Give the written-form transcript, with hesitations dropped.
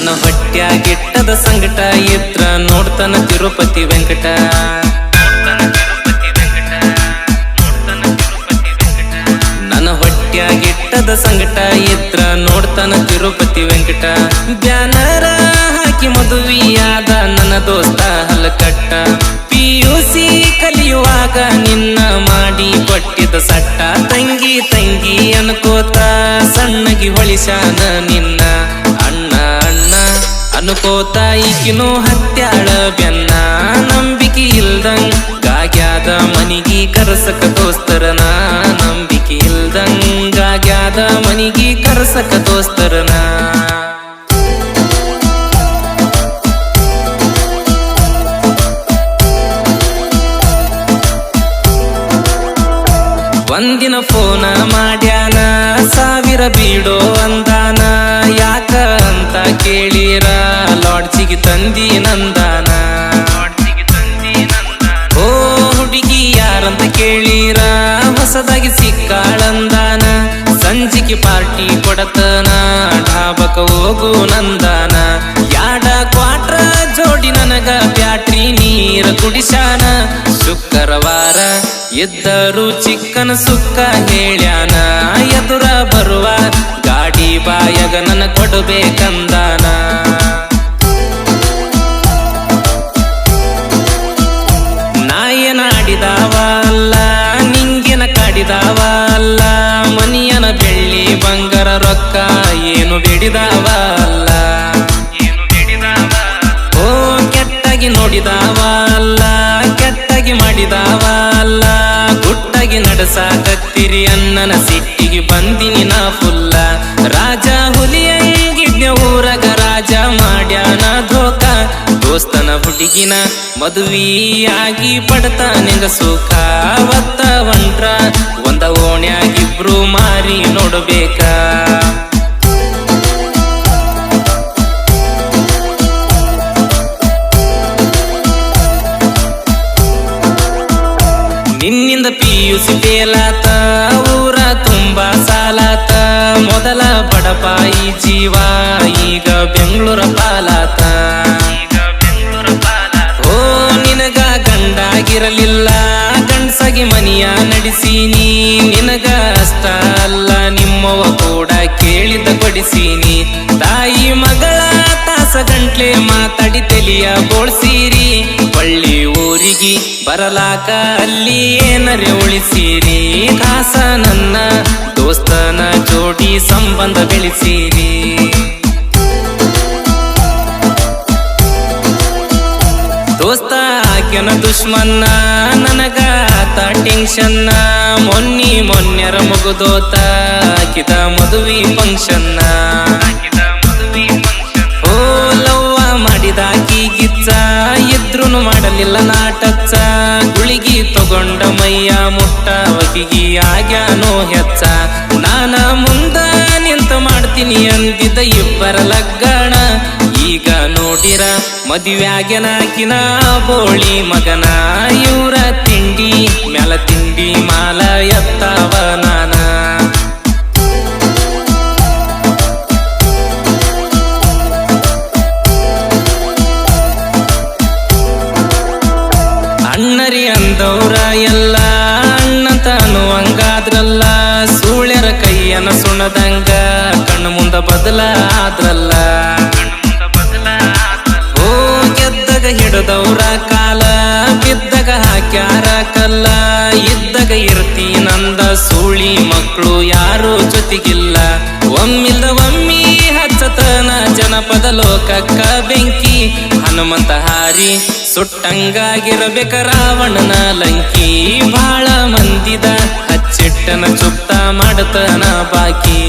ನನ್ನ ಹೊಟ್ಯಾಗಿಟ್ಟದ ಸಂಕಟ ಇದ್ರ ನೋಡ್ತಾನ ತಿರುಪತಿ ವೆಂಕಟ. ನನ್ನ ಹೊಟ್ಯಾಗಿಟ್ಟದ ಸಂಕಟ ಇದ್ರ ನೋಡ್ತಾನ ತಿರುಪತಿ ವೆಂಕಟ. ಬ್ಯಾನರ ಹಾಕಿ ಮದುವೆಯಾದ ನನ್ನ ದೋಸ್ತ ಹಲಕಟ್ಟ. PUC ಕಲಿಯುವಾಗ ನಿನ್ನ ಮಾಡಿ ಕೊಟ್ಟಿದ್ದ ಸಟ್ಟ. ತಂಗಿ ತಂಗಿ ಅನ್ಕೋತ ಸಣ್ಣಗಿ ಹೊಳಿಸಾನ ನಿನ್ನ ಅಣ್ಣ ಅಣ್ಣ ಅನ್ಕೋತ ಈಗಿನೂ ಹತ್ಯಾಳ ಬೆನ್ನ. ನಂಬಿಕೆ ಇಲ್ದಂಗಾಗ್ಯಾದ ಮನಿಗಿ ಕರಸಕ ದೋಸ್ತರನ. ನಂಬಿಕೆ ಇಲ್ದಂಗಾಗ್ಯಾದ ಮನಿಗಿ ಕರಸಕ ದೋಸ್ತರನ. ಒಂದಿನ ಫೋನ ಮಾಡ್ಯಾನ 1000 ಬೀಡೋ ಅಂದಾನ. ಯಾಕ ಅಂತ ಕೇಳಿರ ಲಾಡ್ಜಿಗೆ ತಂದಿ ನಂದಾನ. ಓ ಹುಡುಗಿ ಯಾರಂತ ಕೇಳಿರ ಹೊಸದಾಗಿ ಸಿಕ್ಕಾಳಂದಾನ. ಸಂಜಿಗೆ ಪಾರ್ಟಿ ಕೊಡತನ ಢಾಬಕ ಹೋಗು ನಂದಾನ. ಯಾಡ ಕ್ವಾಟ್ರ ಜೋಡಿ ನನಗ ಬ್ಯಾಟ್ರಿ ನೀರ ಕುಡಿಸಾನ. ಶುಕ್ರವಾರ ಎದ್ದರು ಚಿಕ್ಕನ ಸುಕ್ಕ ಹೇಳ್ಯಾನ. ಎದುರ ಬರುವ ಗಾಡಿ ಬಾಯಗ ನನ್ನ ಕೊಡಬೇಕಂದಾನ. ನಾಯನ ಆಡಿದಾವ ಅಲ್ಲ ನಿಂಗಿನ ಕಾಡಿದಾವ ಅಲ್ಲ. ಮನಿಯನ ಬೆಳ್ಳಿ ಬಂಗಾರ ರೊಕ್ಕ ಏನು ಬೇಡಿದಾವ ಅಲ್ಲ. ಓ ಕೆಟ್ಟಾಗಿ ನೋಡಿದಾವ ಅಲ್ಲ ಕೆಟ್ಟಾಗಿ ಮಾಡಿದಾವ ಅಲ್ಲ. ಗುಟ್ಟಾಗಿ ನಡೆಸಾಕತ್ತಿರಿ ಅನ್ನನ ಸಿಟ್ಟಿಗೆ ಬಂದಿನಿ ನಾ ಫುಲ್ಲ. ರಾಜ ಹುಲಿಯಂಗಿದ್ನ ಊರಗ ರಾಜ ಮಾಡ್ಯಾನ ಧೋಕ. ದೋಸ್ತನ ಹುಡುಗಿನ ಮದುವೆಯಾಗಿ ಪಡ್ತಾನೆಂಗ ಸುಖ. ಅವತ್ತ ಒಂಟ್ರ ಒಂದ ಓಣ್ಯಾಗಿಬ್ರು ಮಾರಿ ನೋಡ್ಬೇಕ. ನಿನ್ನಿಂದ PUC ಫೇಲಾತ ಊರ ತುಂಬಾ ಸಾಲಾತ. ಮೊದಲ ಬಡಪಾಯಿ ಜೀವ ಈಗ ಬೆಂಗಳೂರ ಪಾಲಾತ. ಓ ನಿನಗ ಗಂಡಾಗಿರಲಿಲ್ಲ ಗಂಡ್ಸಾಗಿ ಮನಿಯ ನಡೆಸೀನಿ. ನಿನಗ ಅಷ್ಟ ಅಲ್ಲ ನಿಮ್ಮವ ಕೂಡ ಕೇಳಿದ ಕೊಡಿಸೀನಿ. ತಾಯಿ ಮಗಳ ತಾಸ ಗಂಟ್ಲೆ ಮಾತಾಡಿ ತಲಿಯ ಬೋಳ್ಸೀರಿ. ಬಳ್ಳಿ ಊರಿಗೆ ಬರಲಾಕ ಅಲ್ಲಿ ಏನರೆ ಉಳಿಸಿರಿ. ಕಾಸ ನನ್ನ ದೋಸ್ತನ ಜೋಡಿ ಸಂಬಂಧ ಬೆಳೆಸಿರಿ. ದೋಸ್ತ ಆಕೆನ ದುಶ್ಮನ್ನ ನನಗ ಆತ ಟೆನ್ಷನ್ನ. ಮೊನ್ನೆರ ಮುಗುದೋತ ಆಕಿದ ಮದುವೆ ಫಂಕ್ಷನ್ನ. ಓ ಲವ್ವ ಮಾಡಿದಾಕಿ ಗಿಚ್ಚ ಇದ್ರುನು ಮಾಡಲಿಲ್ಲ ನಾಟಚ್ಚ. ಗುಳಿಗಿ ತಗೊಂಡ ಮೈಯ ಮುಟ್ಟ ವಕಿಗಿ ಆಗ್ಯಾನೋ ಹೆಚ್ಚ. ನಾನ ಮುಂದ ನಿಂತ ಮಾಡ್ತೀನಿ ಅಂದಿದ್ದ ಇಬ್ಬರ ಲಗ್ಗಣ. ಈಗ ನೋಡಿರ ಮದುವ್ಯಾಗೆನಾಕಿನ ಬೋಳಿ ಮಗನ. ಇವ್ರ ತಿಂಡಿ ಮ್ಯಾಲ ತಿಂಡಿ ಮಾಲ ಎತ್ತಾವ ನಾನ. ಅಣ್ಣರಿ ಅಂದವ್ರ ಎಲ್ಲ ಅಣ್ಣಂತ ಅನ್ನುವಂಗಾದ್ರಲ್ಲ. ಸೂಳ್ಯರ ಕೈಯನ ಸುಣದಂಗ ಕಣ್ಣು ಮುಂದ ಬದಲಾದ್ರಲ್ಲ. ಓ ಗೆದ್ದಾಗ ಹಿಡದವ್ರ ಕಾಲ ಬಿದ್ದಾಗ ಹಾಕ್ಯಾರ ಕಲ್ಲ. ಇದ್ದಾಗ ಇರ್ತೀನಂದ ಸೂಳಿ ಮಕ್ಕಳು ಯಾರು ಜೊತೆಗಿಲ್ಲ. ಒಮ್ಮಿಲ್ದ ಒಮ್ಮಿ ಹಚ್ಚತನ ಜನಪದ ಲೋಕಕ್ಕ ಬೆಂಕಿ. ಹನುಮಂತ ಹಾರಿ ಸುಟ್ಟಂಗಾಗಿರಬೇಕ ರಾವಣನ ಲಂಕಿ. ಬಾಳ ಮಂದಿದ ಹಚ್ಚಿಟ್ಟನ ಚುಪ್ತ ಮಾಡತನ ಬಾಕಿ.